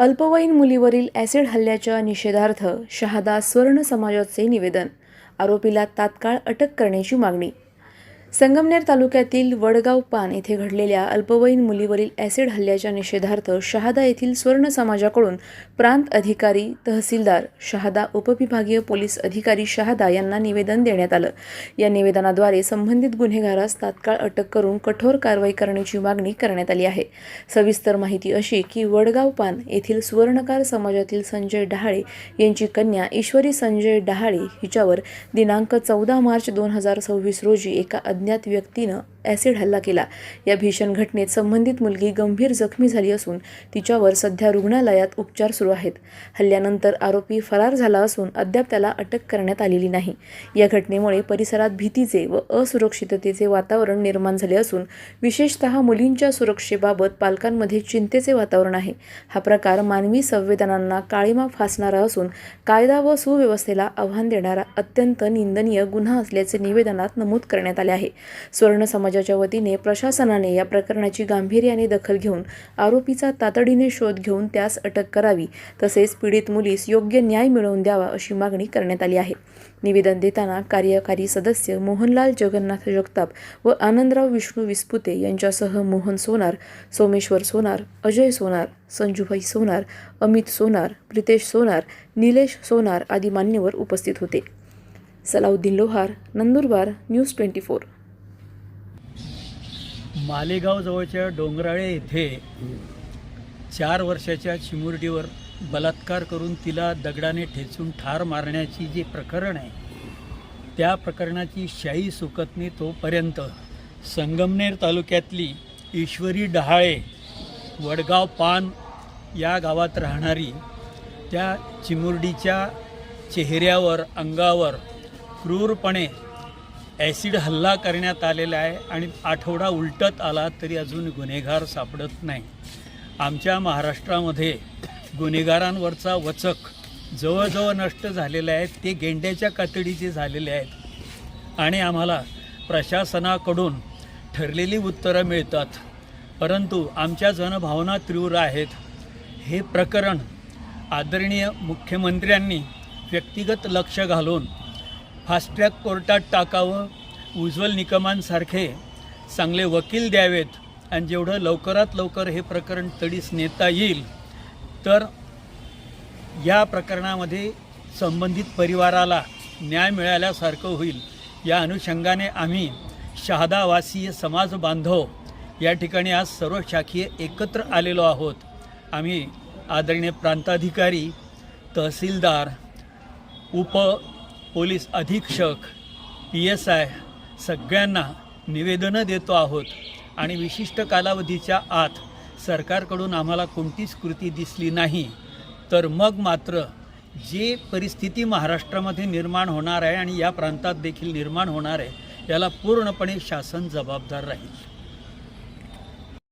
अल्पवयीन मुलीवरील ॲसिड हल्ल्याच्या निषेधार्थ शहादा स्वर्ण समाजाचे निवेदन. आरोपीला तात्काळ अटक करण्याची मागणी. संगमनेर तालुक्यातील वडगाव पान येथे घडलेल्या अल्पवयीन मुलीवरील ॲसिड हल्ल्याच्या निषेधार्थ शहादा येथील स्वर्ण समाजाकडून प्रांत अधिकारी, तहसीलदार शहादा, उपविभागीय पोलीस अधिकारी शहादा यांना निवेदन देण्यात आलं. या निवेदनाद्वारे संबंधित गुन्हेगारास तात्काळ अटक करून कठोर कारवाई करण्याची मागणी करण्यात आली आहे. सविस्तर माहिती अशी की वडगाव पान येथील सुवर्णकार समाजातील संजय डहाळे यांची कन्या ईश्वरी संजय डहाळे हिच्यावर दिनांक 14 मार्च 2026 रोजी एका अज्ञात व्यक्तीनं ॲसिड हल्ला केला. या भीषण घटनेत संबंधित मुलगी गंभीर जखमी झाली असून तिच्यावर सध्या रुग्णालयात उपचार सुरू आहेत. हल्ल्यानंतर आरोपी फरार झाला असून अद्याप त्याला अटक करण्यात आलेली नाही. या घटनेमुळे परिसरात भीतीचे व असुरक्षिततेचे वातावरण निर्माण झाले असून विशेषतः मुलींच्या सुरक्षेबाबत पालकांमध्ये चिंतेचे वातावरण आहे. हा प्रकार मानवी संवेदनांना काळिमा फासणारा असून कायदा व सुव्यवस्थेला आव्हान देणारा अत्यंत निंदनीय गुन्हा असल्याचे निवेदनात नमूद करण्यात आले आहे. स्वर्ण समाजाच्या वतीने प्रशासनाने या प्रकरणाची गांभीर्याने दखल घेऊन आरोपीचा तातडीने शोध घेऊन त्यास अटक करावी, तसेच पीडित मुलीस योग्य न्याय मिळवून द्यावा अशी मागणी करण्यात आली आहे. निवेदन देताना कार्यकारी सदस्य मोहनलाल जगन्नाथ जगताप व आनंदराव विष्णू विस्पुते यांच्यासह मोहन सोनार, सोमेश्वर सोनार, अजय सोनार, संजूभाई सोनार, अमित सोनार, प्रितेश सोनार, निलेश सोनार आदी मान्यवर उपस्थित होते. सलाउद्दीन लोहार, नंदुरबार, न्यूज 24. मालेगाव जवळच्या डोंगराळे येथे 4 वर्षाच्या चिमुरडीवर बलात्कार करून तिला दगडाने ठेचून ठार मारण्याची जे प्रकरण आहे, त्या प्रकरणाची शाई सुकत तोपर्यंत संगमनेर तालुक्यातली ईश्वरी डहाळे, वडगाव पान या गावात राहणारी, त्या चिमुरडीच्या चेहऱ्यावर, अंगावर क्रूरपणे ॲसिड हल्ला करण्यात आलेला आहे आणि आठवडा उलटत आला तरी अजून गुन्हेगार सापडत नाही. आमच्या महाराष्ट्रामध्ये गुन्हेगारांवरचा वचक जवळजवळ नष्ट झालेला आहे. ते गेंड्याच्या कातडीचे झालेले आहेत आणि आम्हाला प्रशासनाकडून ठरलेली उत्तरं मिळतात, परंतु आमच्या जनभावना तीव्र आहेत. हे प्रकरण आदरणीय मुख्यमंत्र्यांनी व्यक्तिगत लक्ष घालून फास्ट ट्रॅक कोर्टात टाकावं, उज्ज्वल निकमांसारखे चांगले वकील द्यावेत आणि जेवढं लवकरात लवकर हे प्रकरण तडीस नेता येईल तर या प्रकरणामध्ये संबंधित परिवाराला न्याय मिळाल्यासारखं होईल. या अनुषंगाने आम्ही शहादावासीय समाज बांधव या ठिकाणी आज सर्व शाखीय एकत्र आलेलो आहोत. आम्ही आदरणीय प्रांताधिकारी, तहसीलदार, पोलीस अधीक्षक, PSI सगळ्यांना निवेदनं देतो आहोत आणि विशिष्ट कालावधीच्या आत सरकारकडून आम्हाला कोणतीच कृती दिसली नाही तर मग मात्र जे परिस्थिती महाराष्ट्रामध्ये निर्माण होणार आहे आणि या प्रांतात देखील निर्माण होणार आहे, याला पूर्णपणे शासन जबाबदार राहील.